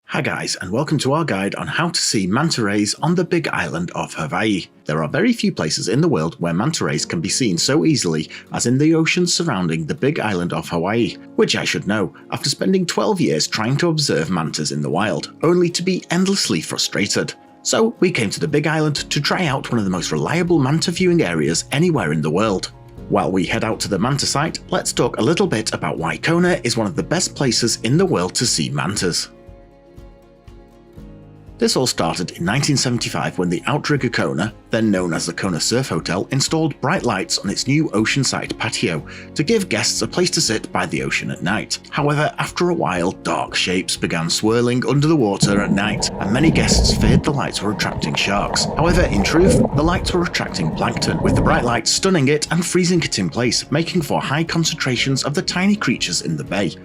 Hi guys, and welcome to our guide on how to see manta rays on the big island of Hawaii. There are very few places in the world where manta rays can be seen so easily as in the oceans surrounding the big island of Hawaii, which I should know after spending 12 years trying to observe mantas in the wild, only to be endlessly frustrated. So we came to the big island to try out one of the most reliable manta viewing areas anywhere in the world. While we head out to the manta site, let's talk a little bit about why Kona is one of the best places in the world to see mantas. This all started in 1975 when the outrigger Kona, then known as the Kona Surf Hotel, installed bright lights on its new oceanside patio to give guests a place to sit by the ocean at night. However, after a while, dark shapes began swirling under the water at night, and many guests feared the lights were attracting sharks. However, in truth, the lights were attracting plankton, with the bright lights stunning it and freezing it in place, making for high concentrations of the tiny creatures in the bay.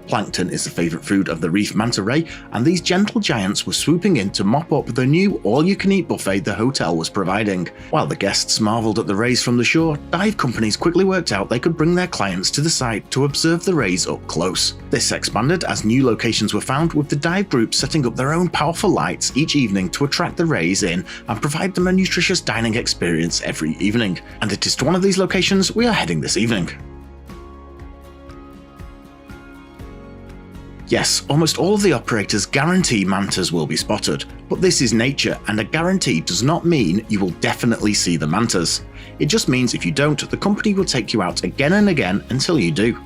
Plankton is the favourite food of the reef manta ray, and these gentle giants were swooping in to mop up the new all-you-can-eat buffet the hotel was providing. While the guests marvelled at the rays from the shore, dive companies quickly worked out they could bring their clients to the site to observe the rays up close. This expanded as new locations were found, with the dive groups setting up their own powerful lights each evening to attract the rays in and provide them a nutritious dining experience every evening. And it is to one of these locations we are heading this evening. Yes, almost all of the operators guarantee mantas will be spotted, but this is nature, and a guarantee does not mean you will definitely see the mantas. It just means if you don't, the company will take you out again and again until you do.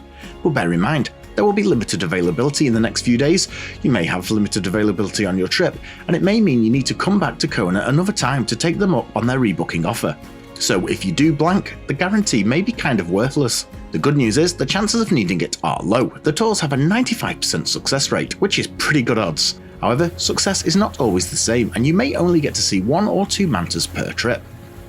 But bear in mind, there will be limited availability in the next few days. You may have limited availability on your trip, and it may mean you need to come back to Kona another time to take them up on their rebooking offer. So if you do blank, the guarantee may be kind of worthless. The good news is the chances of needing it are low. The tours have a 95% success rate, which is pretty good odds. However, success is not always the same, and you may only get to see 1 or 2 mantas per trip.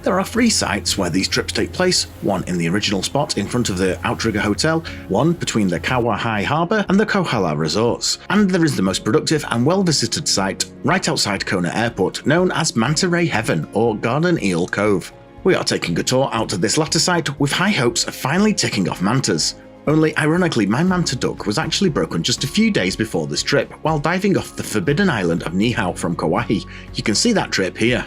There are 3 sites where these trips take place, one in the original spot in front of the Outrigger Hotel, one between the Kauai Harbour and the Kohala Resorts, and there is the most productive and well-visited site right outside Kona Airport, known as Manta Ray Heaven or Garden Eel Cove. We are taking a tour out to this latter site with high hopes of finally ticking off mantas. Only ironically, my manta duck was actually broken just a few days before this trip while diving off the forbidden island of Niihau from Kauai. You can see that trip here.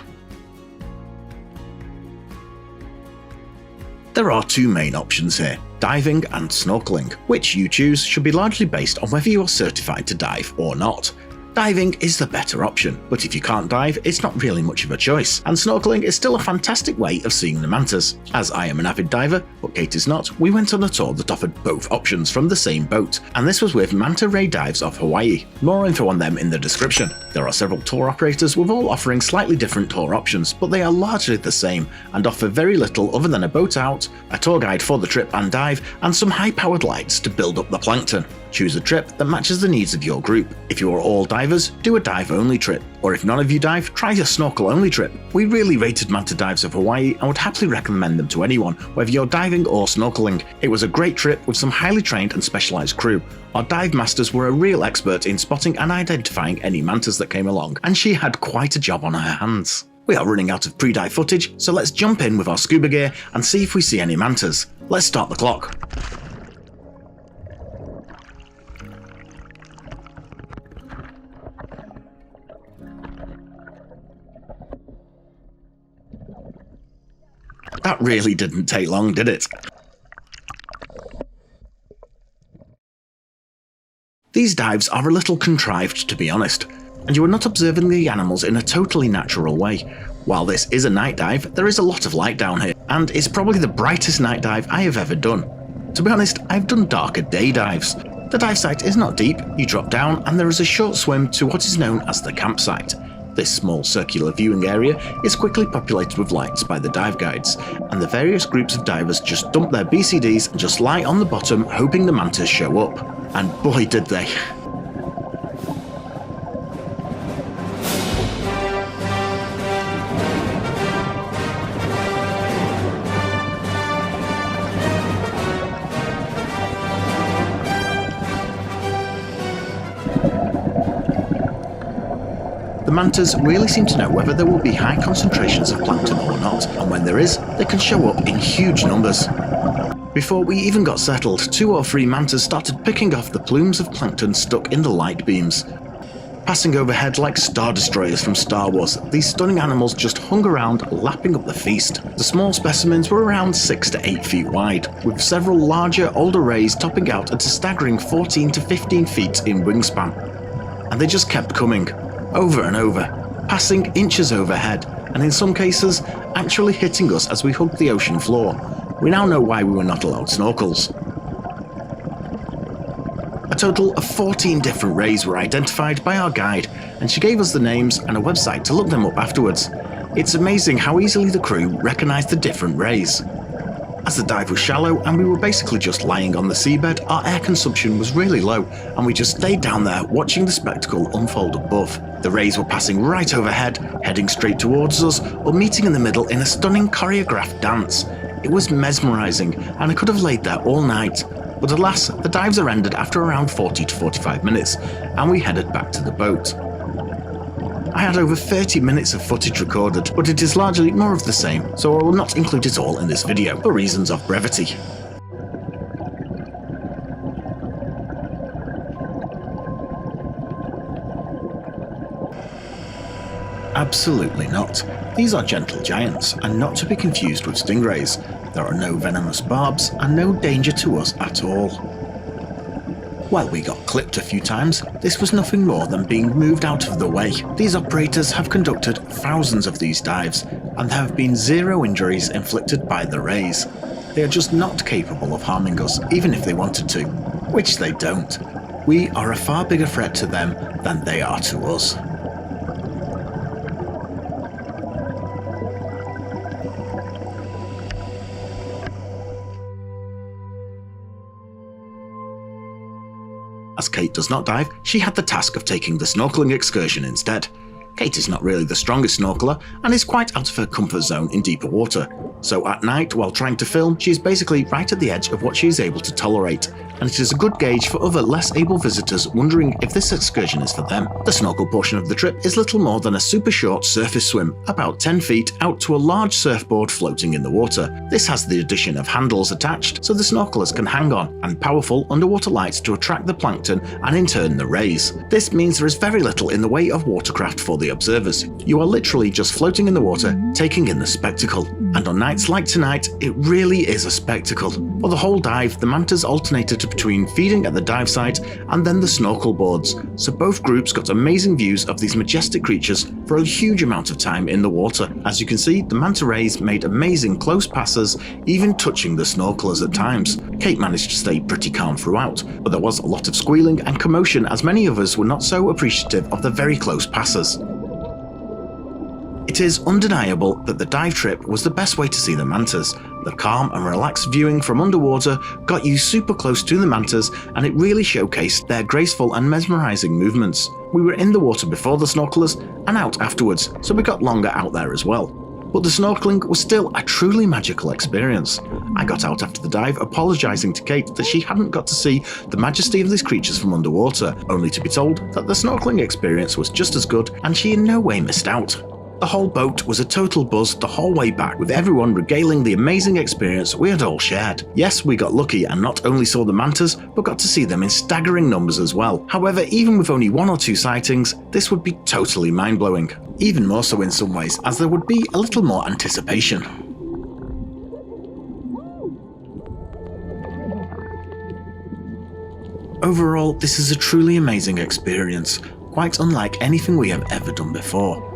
There are 2 main options here, diving and snorkeling. Which you choose should be largely based on whether you are certified to dive or not. Diving is the better option, but if you can't dive, it's not really much of a choice, and snorkeling is still a fantastic way of seeing the mantas. As I am an avid diver, but Kate is not, we went on a tour that offered both options from the same boat, and this was with Manta Ray Dives of Hawaii. More info on them in the description. There are several tour operators with all offering slightly different tour options, but they are largely the same, and offer very little other than a boat out, a tour guide for the trip and dive, and some high-powered lights to build up the plankton. Choose a trip that matches the needs of your group. If you are all divers, do a dive-only trip, or if none of you dive, try a snorkel-only trip. We really rated Manta Dives of Hawaii and would happily recommend them to anyone, whether you're diving or snorkeling. It was a great trip with some highly trained and specialised crew. Our dive masters were a real expert in spotting and identifying any mantas that came along, and she had quite a job on her hands. We are running out of pre-dive footage, so let's jump in with our scuba gear and see if we see any mantas. Let's start the clock. That really didn't take long, did it? These dives are a little contrived, to be honest, and you are not observing the animals in a totally natural way. While this is a night dive, there is a lot of light down here, and it's probably the brightest night dive I have ever done. To be honest, I've done darker day dives. The dive site is not deep, you drop down and there is a short swim to what is known as the campsite. This small circular viewing area is quickly populated with lights by the dive guides, and the various groups of divers just dump their BCDs and just lie on the bottom hoping the mantas show up. And boy did they. The mantas really seem to know whether there will be high concentrations of plankton or not, and when there is, they can show up in huge numbers. Before we even got settled, 2 or 3 mantas started picking off the plumes of plankton stuck in the light beams. Passing overhead like star destroyers from Star Wars, these stunning animals just hung around, lapping up the feast. The small specimens were around 6 to 8 feet wide, with several larger, older rays topping out at a staggering 14 to 15 feet in wingspan. And they just kept coming, over and over, passing inches overhead, and in some cases, actually hitting us as we hugged the ocean floor. We now know why we were not allowed snorkels. A total of 14 different rays were identified by our guide, and she gave us the names and a website to look them up afterwards. It's amazing how easily the crew recognised the different rays. As the dive was shallow and we were basically just lying on the seabed, our air consumption was really low, and we just stayed down there watching the spectacle unfold above. The rays were passing right overhead, heading straight towards us, or meeting in the middle in a stunning choreographed dance. It was mesmerising, and I could have laid there all night. But alas, the dives are ended after around 40 to 45 minutes, and we headed back to the boat. I had over 30 minutes of footage recorded, but it is largely more of the same, so I will not include it all in this video for reasons of brevity. Absolutely not. These are gentle giants, and not to be confused with stingrays. There are no venomous barbs, and no danger to us at all. While we got clipped a few times, this was nothing more than being moved out of the way. These operators have conducted thousands of these dives, and there have been 0 injuries inflicted by the rays. They are just not capable of harming us, even if they wanted to, which they don't. We are a far bigger threat to them than they are to us. As Kate does not dive, she had the task of taking the snorkeling excursion instead. Kate is not really the strongest snorkeler and is quite out of her comfort zone in deeper water, so at night while trying to film she is basically right at the edge of what she is able to tolerate, and it is a good gauge for other less able visitors wondering if this excursion is for them. The snorkel portion of the trip is little more than a super short surface swim, about 10 feet out to a large surfboard floating in the water. This has the addition of handles attached so the snorkelers can hang on, and powerful underwater lights to attract the plankton and in turn the rays. This means there is very little in the way of watercraft for the observers. You are literally just floating in the water, taking in the spectacle. And on nights like tonight, it really is a spectacle. For the whole dive, the mantas alternated between feeding at the dive site and then the snorkel boards, so both groups got amazing views of these majestic creatures for a huge amount of time in the water. As you can see, the manta rays made amazing close passes, even touching the snorkelers at times. Kate managed to stay pretty calm throughout, but there was a lot of squealing and commotion as many of us were not so appreciative of the very close passes. It is undeniable that the dive trip was the best way to see the mantas. The calm and relaxed viewing from underwater got you super close to the mantas, and it really showcased their graceful and mesmerising movements. We were in the water before the snorkelers and out afterwards, so we got longer out there as well. But the snorkeling was still a truly magical experience. I got out after the dive apologising to Kate that she hadn't got to see the majesty of these creatures from underwater, only to be told that the snorkeling experience was just as good and she in no way missed out. The whole boat was a total buzz the whole way back, with everyone regaling the amazing experience we had all shared. Yes, we got lucky and not only saw the mantas, but got to see them in staggering numbers as well. However, even with only 1 or 2 sightings, this would be totally mind-blowing. Even more so in some ways, as there would be a little more anticipation. Overall, this is a truly amazing experience, quite unlike anything we have ever done before.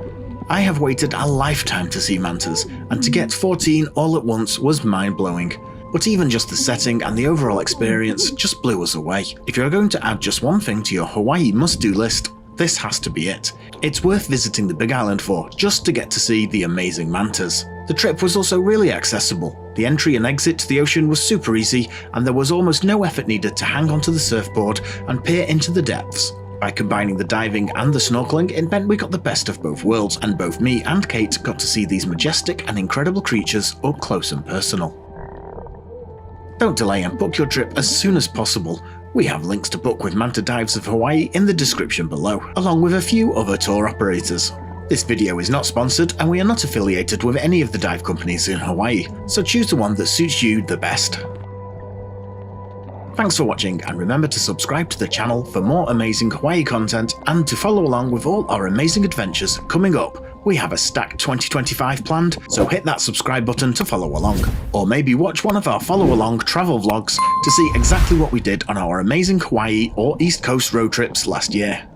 I have waited a lifetime to see mantas, and to get 14 all at once was mind-blowing. But even just the setting and the overall experience just blew us away. If you're going to add just one thing to your Hawaii must-do list, this has to be it. It's worth visiting the Big Island for, just to get to see the amazing mantas. The trip was also really accessible. The entry and exit to the ocean was super easy, and there was almost no effort needed to hang onto the surfboard and peer into the depths. By combining the diving and the snorkeling, it meant we got the best of both worlds, and both me and Kate got to see these majestic and incredible creatures up close and personal. Don't delay and book your trip as soon as possible. We have links to book with Manta Dives of Hawaii in the description below, along with a few other tour operators. This video is not sponsored, and we are not affiliated with any of the dive companies in Hawaii, so choose the one that suits you the best. Thanks for watching, and remember to subscribe to the channel for more amazing Hawaii content and to follow along with all our amazing adventures coming up. We have a stacked 2025 planned, so hit that subscribe button to follow along. Or maybe watch one of our follow along travel vlogs to see exactly what we did on our amazing Hawaii or East Coast road trips last year.